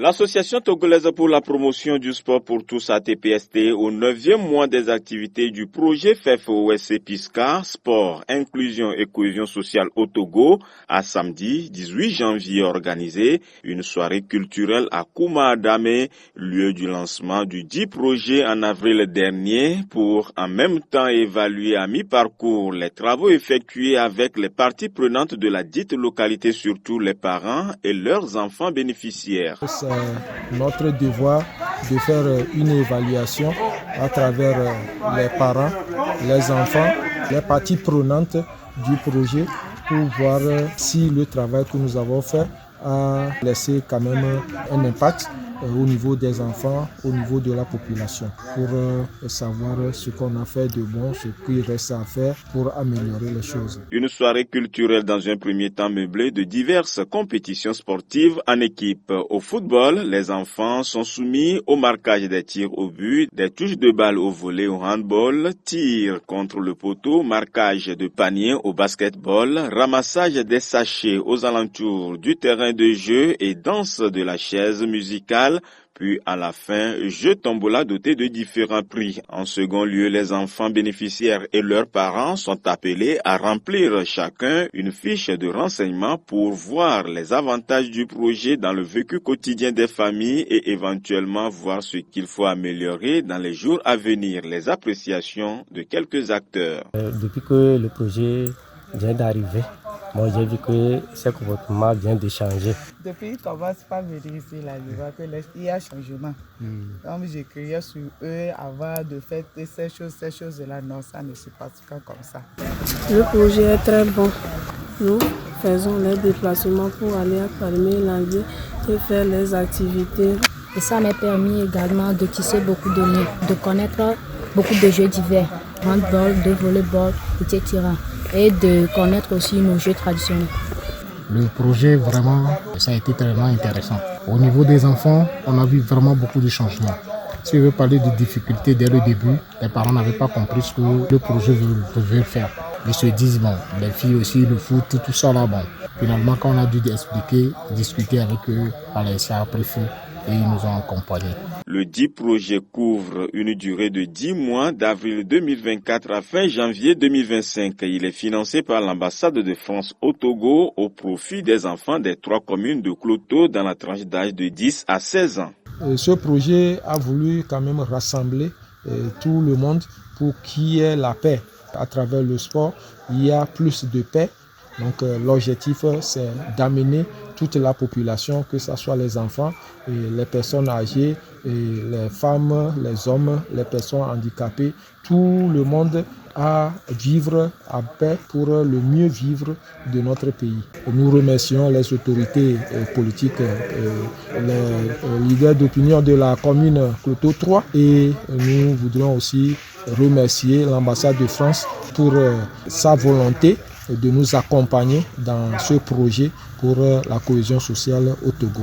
L'Association togolaise pour la promotion du sport pour tous ATPST au 9e mois des activités du projet FEF-OSC PISCA, sport, inclusion et cohésion sociale au Togo, a samedi 18 janvier organisé une soirée culturelle à Kouma Adame, lieu du lancement du dit projet en avril dernier pour en même temps évaluer à mi-parcours les travaux effectués avec les parties prenantes de la dite localité, surtout les parents et leurs enfants bénéficiaires. C'est notre devoir de faire une évaluation à travers les parents, les enfants, les parties prenantes du projet pour voir si le travail que nous avons fait a laissé quand même un impact au niveau des enfants, au niveau de la population, pour savoir ce qu'on a fait de bon, ce qu'il reste à faire pour améliorer les choses. Une soirée culturelle dans un premier temps meublée de diverses compétitions sportives en équipe. Au football, les enfants sont soumis au marquage des tirs au but, des touches de balle au volley au handball, tir contre le poteau, marquage de panier au basketball, ramassage des sachets aux alentours du terrain de jeu et danse de la chaise musicale. Puis à la fin, jeu tombola doté de différents prix. En second lieu, les enfants bénéficiaires et leurs parents sont appelés à remplir chacun une fiche de renseignement pour voir les avantages du projet dans le vécu quotidien des familles et éventuellement voir ce qu'il faut améliorer dans les jours à venir. Les appréciations de quelques acteurs. Depuis que le projet vient d'arriver, moi, j'ai vu que ce comportement vient de changer. Depuis qu'ils commencent par me dire ici, là, je vois qu'il y a changement. Comme j'ai crié sur eux avant de faire ces choses-là, non, ça ne se passe pas comme ça. Le projet est très bon. Nous faisons les déplacements pour aller calmer la vie et faire les activités. Et ça m'a permis également de tisser beaucoup de liens, de connaître beaucoup de jeux divers, handball, de volleyball, etc. Et de connaître aussi nos jeux traditionnels. Le projet, vraiment, ça a été vraiment intéressant. Au niveau des enfants, on a vu vraiment beaucoup de changements. Si je veux parler de difficultés dès le début, les parents n'avaient pas compris ce que le projet veut faire. Ils se disent, bon, les filles aussi, le foot, tout ça là, bon. Finalement, quand on a dû expliquer, discuter avec eux, allez, ça a pris feu et ils nous ont accompagnés. Le dit projet couvre une durée de 10 mois d'avril 2024 à fin janvier 2025. Il est financé par l'ambassade de France au Togo au profit des enfants des 3 communes de Kloto dans la tranche d'âge de 10 à 16 ans. Ce projet a voulu quand même rassembler tout le monde pour qu'il y ait la paix. À travers le sport, il y a plus de paix. Donc l'objectif, c'est d'amener toute la population, que ce soit les enfants, et les personnes âgées, et les femmes, les hommes, les personnes handicapées, tout le monde à vivre en paix pour le mieux vivre de notre pays. Nous remercions les autorités politiques, les leaders d'opinion de la commune Kloto 3 et nous voudrions aussi remercier l'ambassade de France pour sa volonté de nous accompagner dans ce projet pour la cohésion sociale au Togo.